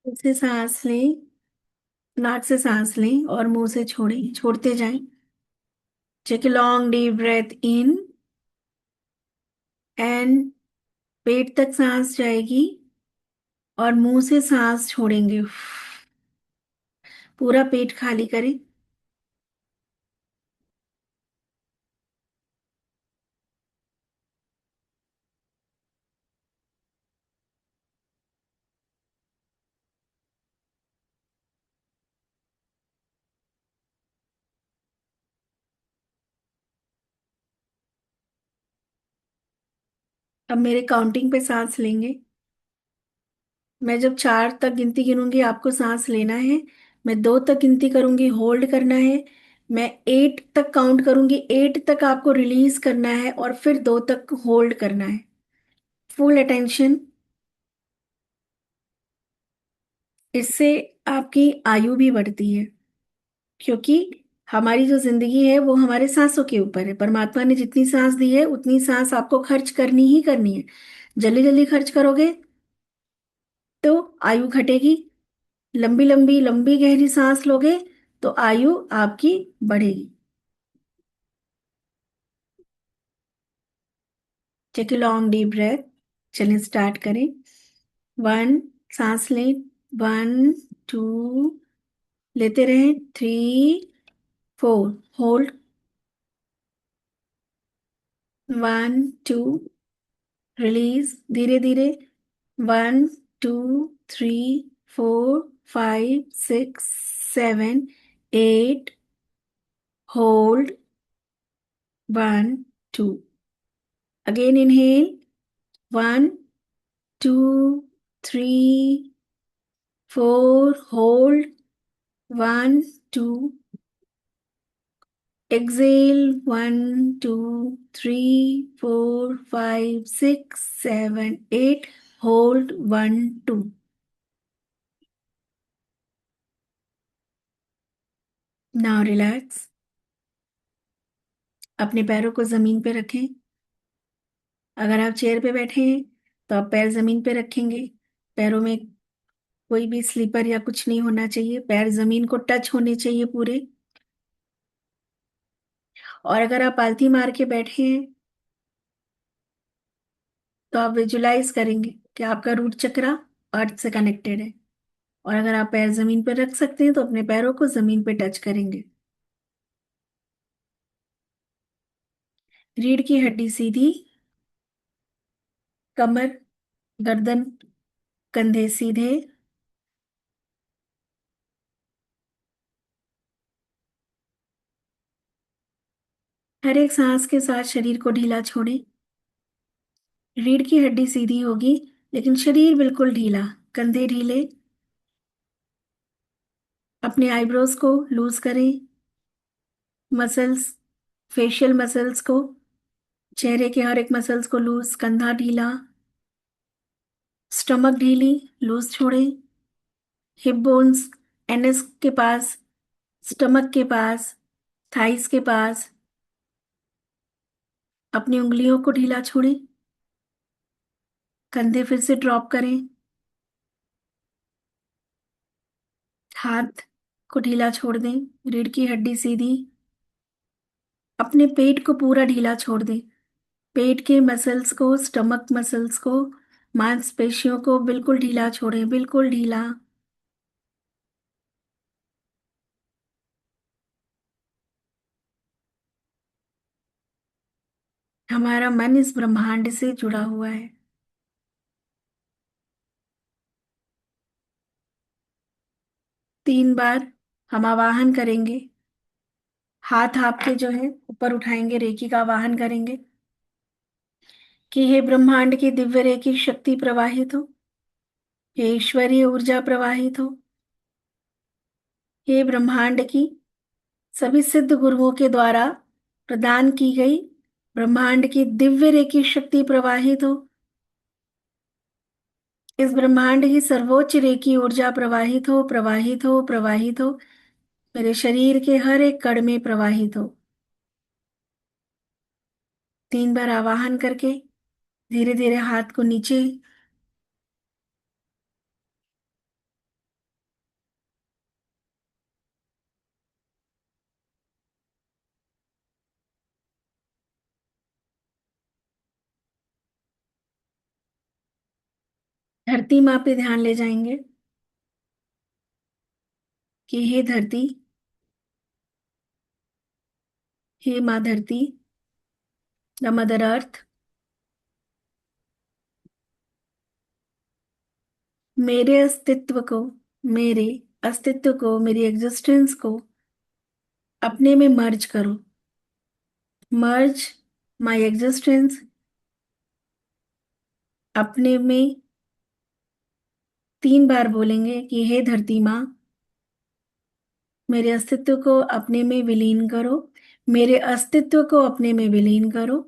से सांस लें। नाक से सांस लें और मुंह से छोड़ें, छोड़ते जाएं। Take a long deep breath in and पेट तक सांस जाएगी और मुंह से सांस छोड़ेंगे। पूरा पेट खाली करें। अब मेरे काउंटिंग पे सांस लेंगे। मैं जब 4 तक गिनती गिनूंगी आपको सांस लेना है। मैं 2 तक गिनती करूंगी, होल्ड करना है। मैं 8 तक काउंट करूंगी, 8 तक आपको रिलीज करना है और फिर 2 तक होल्ड करना है। Full attention. इससे आपकी आयु भी बढ़ती है, क्योंकि हमारी जो जिंदगी है वो हमारे सांसों के ऊपर है। परमात्मा ने जितनी सांस दी है उतनी सांस आपको खर्च करनी ही करनी है। जल्दी जल्दी खर्च करोगे तो आयु घटेगी। लंबी लंबी लंबी गहरी सांस लोगे तो आयु आपकी बढ़ेगी। Take a long deep breath. चलिए स्टार्ट करें। 1, सांस लें। 1, 2, लेते रहें। 3, 4, होल्ड। 1, 2, रिलीज धीरे धीरे। 1, 2, 3, 4, 5, 6, 7, 8, hold. 1, 2, again inhale. 1, 2, 3, 4, hold. 1, 2, exhale. 1, 2, 3, 4, 5, 6, 7, 8, hold. 1, 2, now relax. अपने पैरों को जमीन पे रखें। अगर आप चेयर पे बैठे हैं तो आप पैर जमीन पे रखेंगे। पैरों में कोई भी स्लीपर या कुछ नहीं होना चाहिए, पैर जमीन को टच होने चाहिए पूरे। और अगर आप पालथी मार के बैठे हैं तो आप विजुलाइज करेंगे कि आपका रूट चक्रा अर्थ से कनेक्टेड है। और अगर आप पैर जमीन पर रख सकते हैं तो अपने पैरों को जमीन पे टच करेंगे। रीढ़ की हड्डी सीधी। कमर, गर्दन, कंधे सीधे। हर एक सांस के साथ शरीर को ढीला छोड़ें। रीढ़ की हड्डी सीधी होगी लेकिन शरीर बिल्कुल ढीला। कंधे ढीले। अपने आईब्रोज को लूज करें। मसल्स, फेशियल मसल्स को, चेहरे के हर एक मसल्स को लूज। कंधा ढीला। स्टमक ढीली, लूज छोड़ें। हिप बोन्स, एनएस के पास, स्टमक के पास, थाइस के पास। अपनी उंगलियों को ढीला छोड़ें। कंधे फिर से ड्रॉप करें। हाथ को ढीला छोड़ दें। रीढ़ की हड्डी सीधी। अपने पेट को पूरा ढीला छोड़ दें। पेट के मसल्स को, स्टमक मसल्स को, मांसपेशियों को बिल्कुल ढीला छोड़ें, बिल्कुल ढीला। हमारा मन इस ब्रह्मांड से जुड़ा हुआ है। 3 बार हम आवाहन करेंगे। हाथ आपके जो है ऊपर उठाएंगे, रेकी का आवाहन करेंगे कि हे ब्रह्मांड की दिव्य रेकी शक्ति प्रवाहित हो। हे ईश्वरीय ऊर्जा प्रवाहित हो। हे ब्रह्मांड की सभी सिद्ध गुरुओं के द्वारा प्रदान की गई ब्रह्मांड की दिव्य रेकी शक्ति प्रवाहित हो। इस ब्रह्मांड की सर्वोच्च रेकी ऊर्जा प्रवाहित हो, प्रवाहित हो, प्रवाहित हो। मेरे शरीर के हर एक कण में प्रवाहित हो। 3 बार आवाहन करके धीरे धीरे हाथ को नीचे धरती माँ पे ध्यान ले जाएंगे कि हे धरती, हे माँ धरती, द मदर अर्थ, मेरे अस्तित्व को, मेरे अस्तित्व को, मेरी एग्जिस्टेंस को अपने में मर्ज करो। मर्ज माय एग्जिस्टेंस अपने में। 3 बार बोलेंगे कि हे धरती माँ, मेरे अस्तित्व को अपने में विलीन करो, मेरे अस्तित्व को अपने में विलीन करो।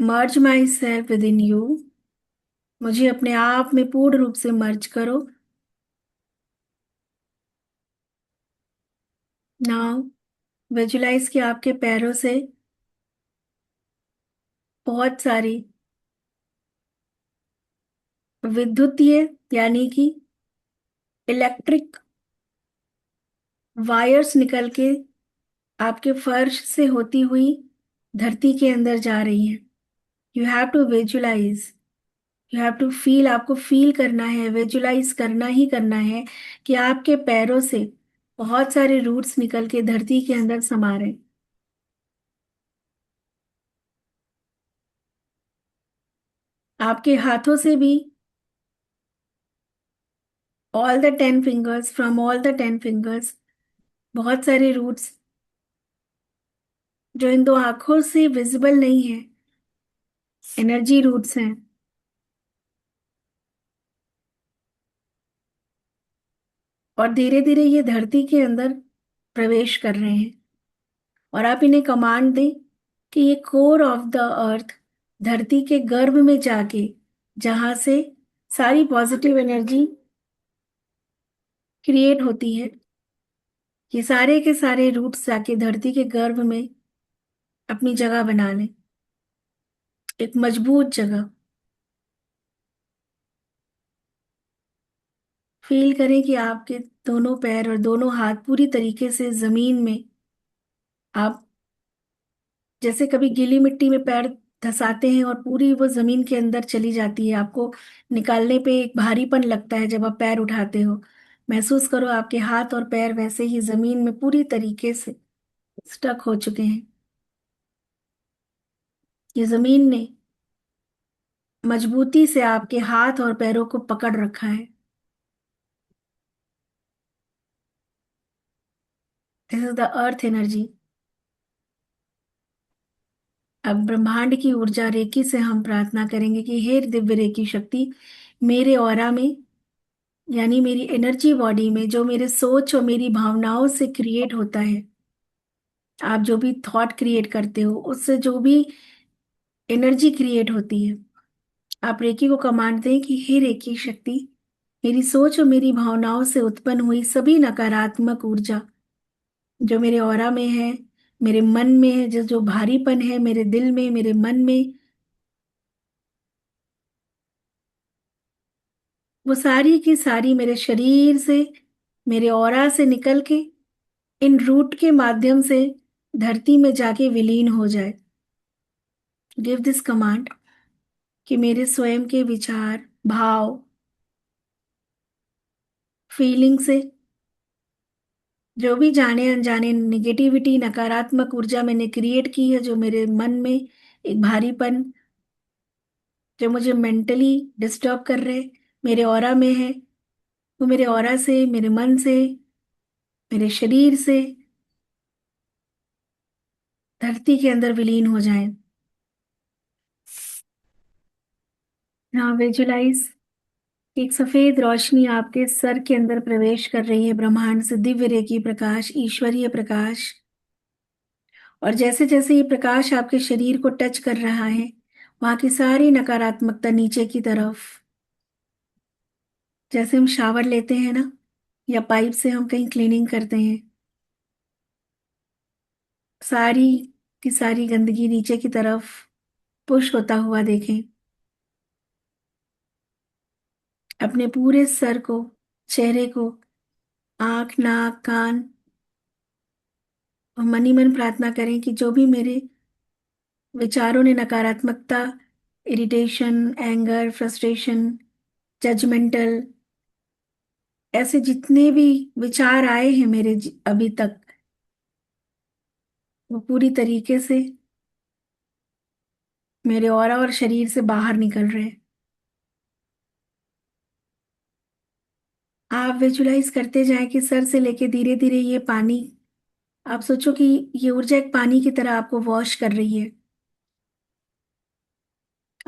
Merge myself within you, मुझे अपने आप में पूर्ण रूप से मर्ज करो। नाउ विजुलाइज कि आपके पैरों से बहुत सारी विद्युतीय, यानी कि इलेक्ट्रिक वायर्स निकल के आपके फर्श से होती हुई धरती के अंदर जा रही हैं। You have to visualise, you have to feel, आपको फील करना है, विजुलाइज करना ही करना है कि आपके पैरों से बहुत सारे रूट्स निकल के धरती के अंदर समा रहे हैं। आपके हाथों से भी all the 10 fingers, from all the 10 fingers बहुत सारे रूट्स जो इन दो आंखों से विजिबल नहीं है, एनर्जी रूट्स हैं, और धीरे धीरे ये धरती के अंदर प्रवेश कर रहे हैं। और आप इन्हें कमांड दें कि ये कोर ऑफ द अर्थ, धरती के गर्भ में जाके, जहां से सारी पॉजिटिव एनर्जी क्रिएट होती है, ये सारे के सारे रूट्स जाके धरती के गर्भ में अपनी जगह बना लें, एक मजबूत जगह। फील करें कि आपके दोनों पैर और दोनों हाथ पूरी तरीके से जमीन में, आप जैसे कभी गीली मिट्टी में पैर धंसाते हैं और पूरी वो जमीन के अंदर चली जाती है, आपको निकालने पे एक भारीपन लगता है जब आप पैर उठाते हो। महसूस करो आपके हाथ और पैर वैसे ही जमीन में पूरी तरीके से स्टक हो चुके हैं। ये जमीन ने मजबूती से आपके हाथ और पैरों को पकड़ रखा है। This is the earth energy. अब ब्रह्मांड की ऊर्जा रेकी से हम प्रार्थना करेंगे कि हे दिव्य रेकी शक्ति, मेरे ऑरा में, यानी मेरी एनर्जी बॉडी में, जो मेरे सोच और मेरी भावनाओं से क्रिएट होता है, आप जो भी थॉट क्रिएट करते हो उससे जो भी एनर्जी क्रिएट होती है, आप रेकी को कमांड दें कि हे रेकी शक्ति, मेरी सोच और मेरी भावनाओं से उत्पन्न हुई सभी नकारात्मक ऊर्जा जो मेरे ऑरा में है, मेरे मन में है, जो जो भारीपन है मेरे दिल में, मेरे मन में, वो सारी की सारी मेरे शरीर से, मेरे ऑरा से निकल के इन रूट के माध्यम से धरती में जाके विलीन हो जाए। गिव दिस कमांड कि मेरे स्वयं के विचार, भाव, फीलिंग से जो भी जाने अनजाने निगेटिविटी, नकारात्मक ऊर्जा मैंने क्रिएट की है, जो मेरे मन में एक भारीपन, जो मुझे मेंटली डिस्टर्ब कर रहे, मेरे ऑरा में है, वो मेरे ऑरा से, मेरे मन से, मेरे शरीर से धरती के अंदर विलीन हो जाएं। हाँ, विजुलाइज एक सफेद रोशनी आपके सर के अंदर प्रवेश कर रही है, ब्रह्मांड से दिव्य रेखी प्रकाश, ईश्वरीय प्रकाश। और जैसे जैसे ये प्रकाश आपके शरीर को टच कर रहा है, वहां की सारी नकारात्मकता नीचे की तरफ, जैसे हम शावर लेते हैं ना, या पाइप से हम कहीं क्लीनिंग करते हैं, सारी की सारी गंदगी नीचे की तरफ पुश होता हुआ देखें। अपने पूरे सर को, चेहरे को, आंख, नाक, कान, और मनी मन प्रार्थना करें कि जो भी मेरे विचारों ने नकारात्मकता इरिटेशन, एंगर, फ्रस्ट्रेशन, जजमेंटल, ऐसे जितने भी विचार आए हैं मेरे अभी तक, वो पूरी तरीके से मेरे ऑरा और शरीर से बाहर निकल रहे हैं। आप विजुलाइज करते जाएं कि सर से लेके धीरे धीरे ये पानी, आप सोचो कि ये ऊर्जा एक पानी की तरह आपको वॉश कर रही है।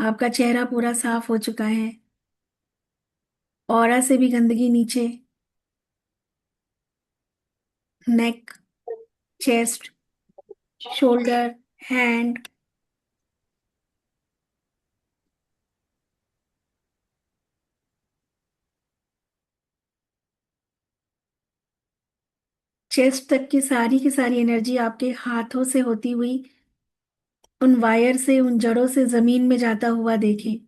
आपका चेहरा पूरा साफ हो चुका है, ऑरा से भी गंदगी नीचे, नेक, चेस्ट, शोल्डर, हैंड, चेस्ट तक की सारी एनर्जी आपके हाथों से होती हुई उन वायर से, उन जड़ों से जमीन में जाता हुआ देखें।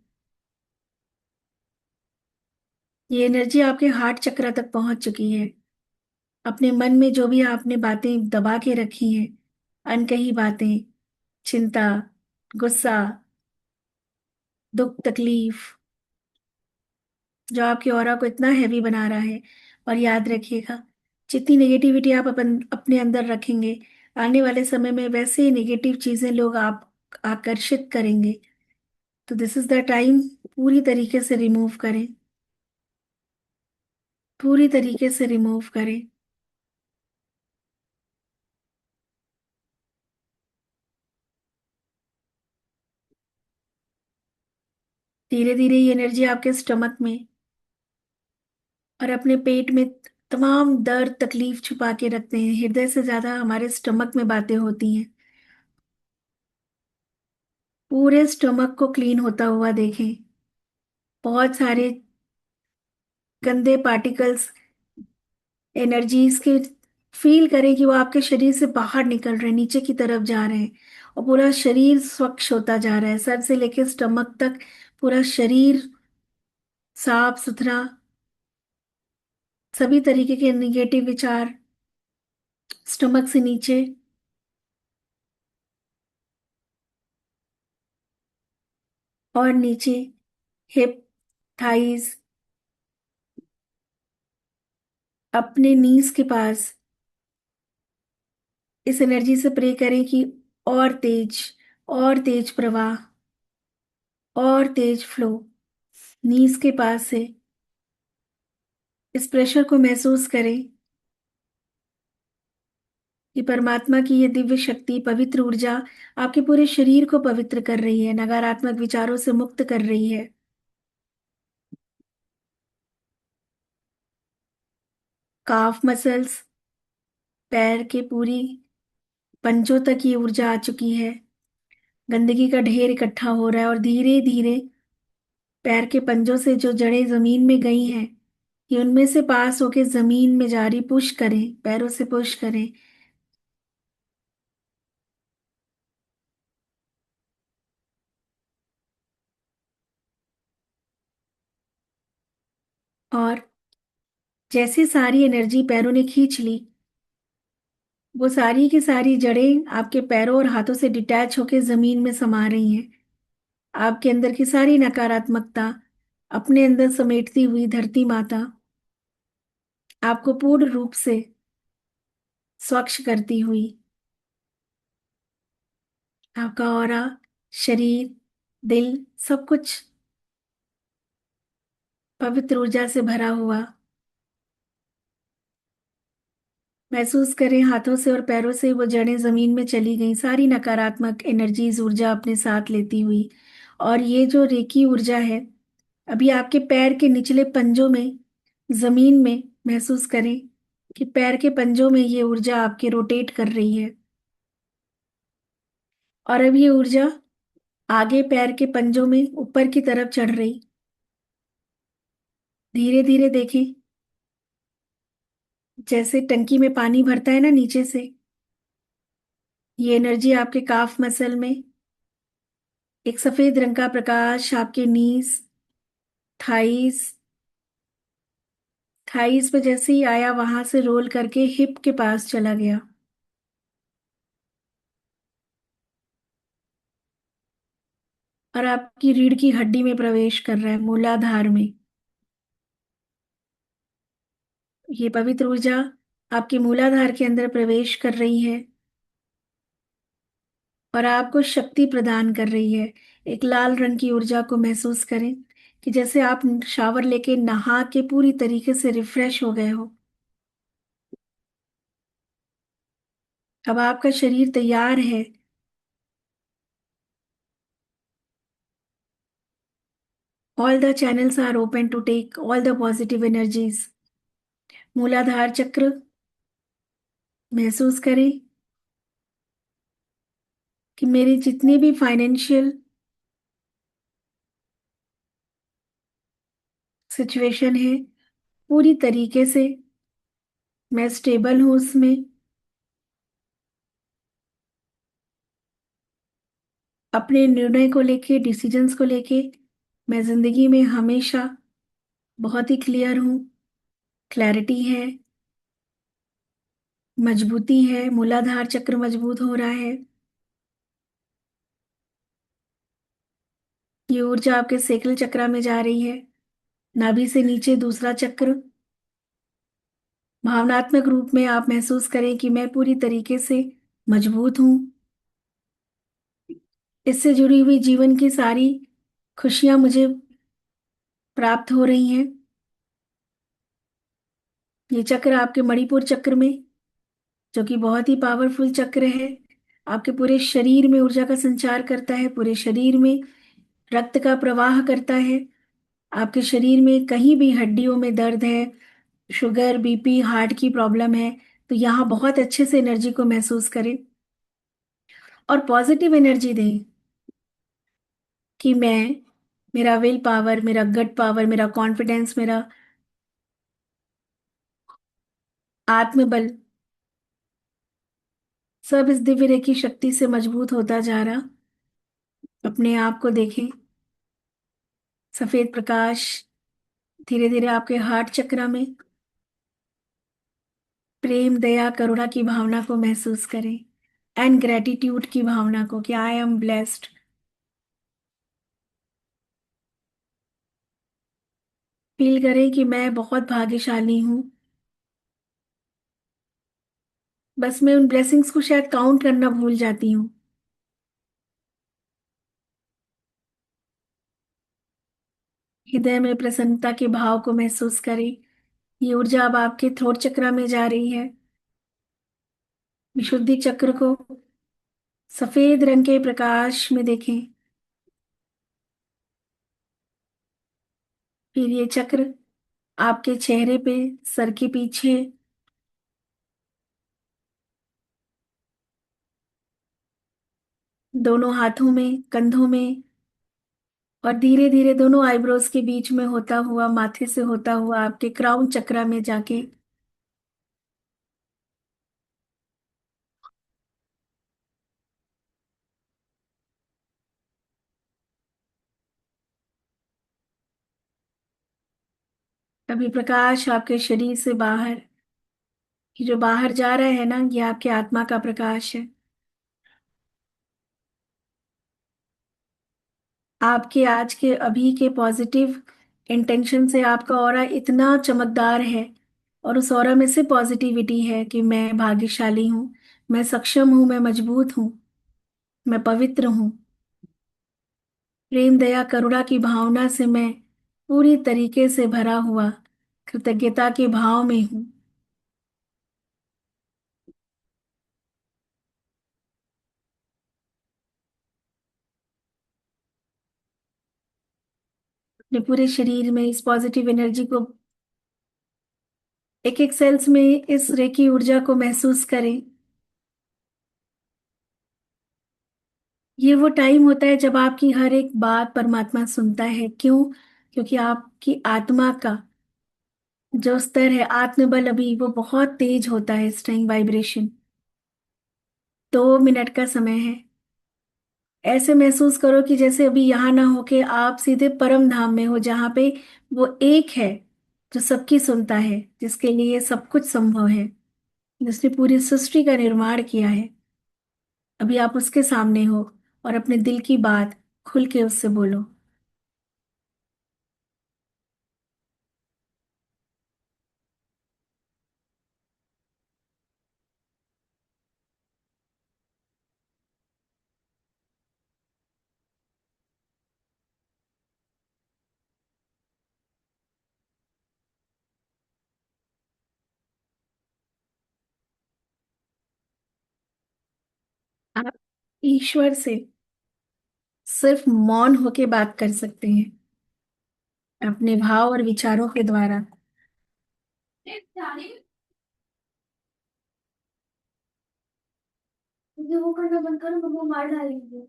ये एनर्जी आपके हार्ट चक्र तक पहुंच चुकी है। अपने मन में जो भी आपने बातें दबा के रखी हैं, अनकही बातें, चिंता, गुस्सा, दुख, तकलीफ, जो आपके ऑरा को इतना हैवी बना रहा है। और याद रखिएगा, जितनी नेगेटिविटी आप अपने अंदर रखेंगे, आने वाले समय में वैसे ही नेगेटिव चीजें लोग आप आकर्षित करेंगे। तो दिस इज द टाइम, पूरी तरीके से रिमूव करें, पूरी तरीके से रिमूव करें। धीरे धीरे ये एनर्जी आपके स्टमक में और अपने पेट में तमाम दर्द तकलीफ छुपा के रखते हैं। हृदय से ज्यादा हमारे स्टमक में बातें होती हैं। पूरे स्टमक को क्लीन होता हुआ देखें। बहुत सारे गंदे पार्टिकल्स, एनर्जीज के फील करें कि वो आपके शरीर से बाहर निकल रहे हैं, नीचे की तरफ जा रहे हैं, और पूरा शरीर स्वच्छ होता जा रहा है, सर से लेकर स्टमक तक। पूरा शरीर साफ सुथरा, सभी तरीके के निगेटिव विचार स्टमक से नीचे और नीचे, हिप, थाइज, अपने नीज के पास इस एनर्जी से प्रे करें कि और तेज, और तेज प्रवाह, और तेज फ्लो नीज के पास से। इस प्रेशर को महसूस करें कि परमात्मा की ये दिव्य शक्ति, पवित्र ऊर्जा आपके पूरे शरीर को पवित्र कर रही है, नकारात्मक विचारों से मुक्त कर रही है। काफ मसल्स, पैर के पूरी पंजों तक ये ऊर्जा आ चुकी है। गंदगी का ढेर इकट्ठा हो रहा है और धीरे धीरे पैर के पंजों से जो जड़ें जमीन में गई हैं, ये उनमें से पास होके जमीन में जा रही। पुश करें, पैरों से पुश करें। और जैसे सारी एनर्जी पैरों ने खींच ली, वो सारी की सारी जड़ें आपके पैरों और हाथों से डिटैच होके जमीन में समा रही हैं। आपके अंदर की सारी नकारात्मकता अपने अंदर समेटती हुई धरती माता आपको पूर्ण रूप से स्वच्छ करती हुई, आपका ऑरा, शरीर, दिल, सब कुछ पवित्र ऊर्जा से भरा हुआ महसूस करें। हाथों से और पैरों से वो जड़ें जमीन में चली गई, सारी नकारात्मक एनर्जीज, ऊर्जा अपने साथ लेती हुई। और ये जो रेकी ऊर्जा है, अभी आपके पैर के निचले पंजों में, जमीन में महसूस करें कि पैर के पंजों में ये ऊर्जा आपके रोटेट कर रही है। और अब ये ऊर्जा आगे पैर के पंजों में ऊपर की तरफ चढ़ रही। धीरे धीरे देखें, जैसे टंकी में पानी भरता है ना नीचे से, ये एनर्जी आपके काफ मसल में एक सफेद रंग का प्रकाश आपके नीज, थाइस, थाइस पे जैसे ही आया, वहां से रोल करके हिप के पास चला गया। और आपकी रीढ़ की हड्डी में प्रवेश कर रहा है, मूलाधार में। ये पवित्र ऊर्जा आपके मूलाधार के अंदर प्रवेश कर रही है और आपको शक्ति प्रदान कर रही है। एक लाल रंग की ऊर्जा को महसूस करें कि जैसे आप शावर लेके नहा के पूरी तरीके से रिफ्रेश हो गए हो। अब आपका शरीर तैयार है। All the channels are open to take all the positive energies. मूलाधार चक्र महसूस करें कि मेरी जितनी भी फाइनेंशियल सिचुएशन है, पूरी तरीके से मैं स्टेबल हूं उसमें। अपने निर्णय को लेके, डिसीजंस को लेके मैं जिंदगी में हमेशा बहुत ही क्लियर हूँ। क्लैरिटी है, मजबूती है, मूलाधार चक्र मजबूत हो रहा है। ये ऊर्जा आपके सेकल चक्रा में जा रही है। नाभि से नीचे दूसरा चक्र। भावनात्मक रूप में आप महसूस करें कि मैं पूरी तरीके से मजबूत हूँ। इससे जुड़ी हुई जीवन की सारी खुशियां मुझे प्राप्त हो रही हैं। ये चक्र आपके मणिपुर चक्र में, जो कि बहुत ही पावरफुल चक्र है, आपके पूरे शरीर में ऊर्जा का संचार करता है, पूरे शरीर में रक्त का प्रवाह करता है। आपके शरीर में कहीं भी हड्डियों में दर्द है, शुगर, बीपी, हार्ट की प्रॉब्लम है, तो यहाँ बहुत अच्छे से एनर्जी को महसूस करें और पॉजिटिव एनर्जी दें कि मैं, मेरा विल पावर, मेरा गट पावर, मेरा कॉन्फिडेंस, मेरा आत्मबल, सब इस दिव्य रेखी शक्ति से मजबूत होता जा रहा। अपने आप को देखें। सफेद प्रकाश धीरे धीरे आपके हार्ट चक्र में, प्रेम, दया, करुणा की भावना को महसूस करें एंड ग्रेटिट्यूड की भावना को कि आई एम ब्लेस्ड। फील करें कि मैं बहुत भाग्यशाली हूँ। बस मैं उन ब्लेसिंग्स को शायद काउंट करना भूल जाती हूँ। हृदय में प्रसन्नता के भाव को महसूस करें। ये ऊर्जा अब आपके थ्रोट चक्र में जा रही है। विशुद्धि चक्र को सफेद रंग के प्रकाश में देखें। फिर ये चक्र आपके चेहरे पे, सर के पीछे, दोनों हाथों में, कंधों में और धीरे धीरे दोनों आईब्रोज के बीच में होता हुआ, माथे से होता हुआ आपके क्राउन चक्र में जाके अभी प्रकाश आपके शरीर से बाहर, ये जो बाहर जा रहा है ना, ये आपके आत्मा का प्रकाश है। आपके आज के अभी के पॉजिटिव इंटेंशन से आपका ऑरा इतना चमकदार है और उस ऑरा में से पॉजिटिविटी है कि मैं भाग्यशाली हूँ, मैं सक्षम हूँ, मैं मजबूत हूँ, मैं पवित्र हूँ। प्रेम, दया, करुणा की भावना से मैं पूरी तरीके से भरा हुआ कृतज्ञता के भाव में हूँ। अपने पूरे शरीर में इस पॉजिटिव एनर्जी को, एक एक सेल्स में इस रेकी ऊर्जा को महसूस करें। ये वो टाइम होता है जब आपकी हर एक बात परमात्मा सुनता है। क्यों? क्योंकि आपकी आत्मा का जो स्तर है, आत्मबल, अभी वो बहुत तेज होता है इस टाइम। वाइब्रेशन 2 मिनट का समय है। ऐसे महसूस करो कि जैसे अभी यहाँ ना होके आप सीधे परम धाम में हो, जहाँ पे वो एक है जो सबकी सुनता है, जिसके लिए सब कुछ संभव है, जिसने पूरी सृष्टि का निर्माण किया है। अभी आप उसके सामने हो और अपने दिल की बात खुल के उससे बोलो। आप ईश्वर से सिर्फ मौन होके बात कर सकते हैं, अपने भाव और विचारों के द्वारा। मुझे वो करना बंद करो, वो मार डालेंगे।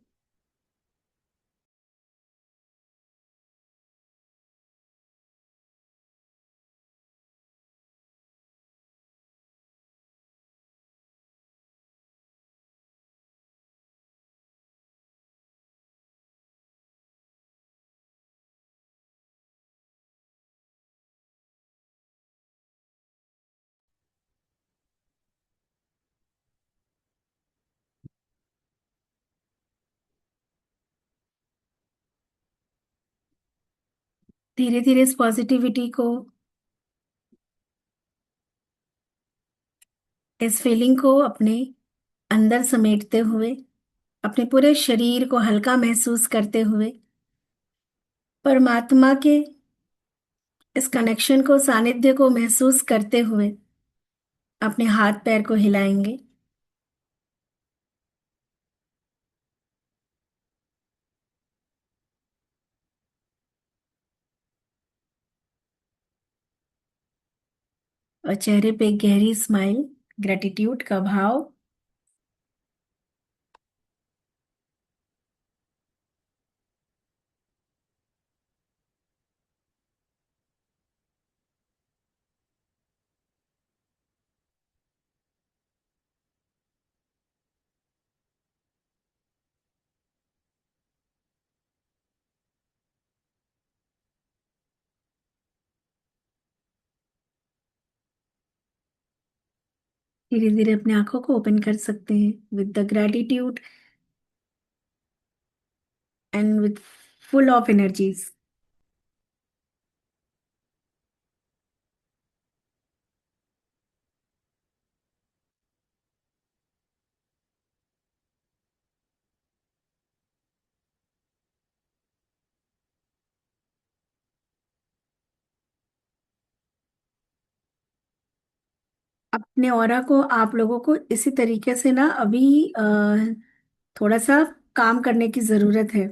धीरे धीरे इस पॉजिटिविटी को, इस फीलिंग को अपने अंदर समेटते हुए, अपने पूरे शरीर को हल्का महसूस करते हुए, परमात्मा के इस कनेक्शन को, सानिध्य को महसूस करते हुए अपने हाथ पैर को हिलाएंगे। और चेहरे पे एक गहरी स्माइल, ग्रेटिट्यूड का भाव। धीरे धीरे अपने आंखों को ओपन कर सकते हैं with the gratitude and with full of energies. अपने ऑरा को, आप लोगों को इसी तरीके से ना अभी थोड़ा सा काम करने की जरूरत है।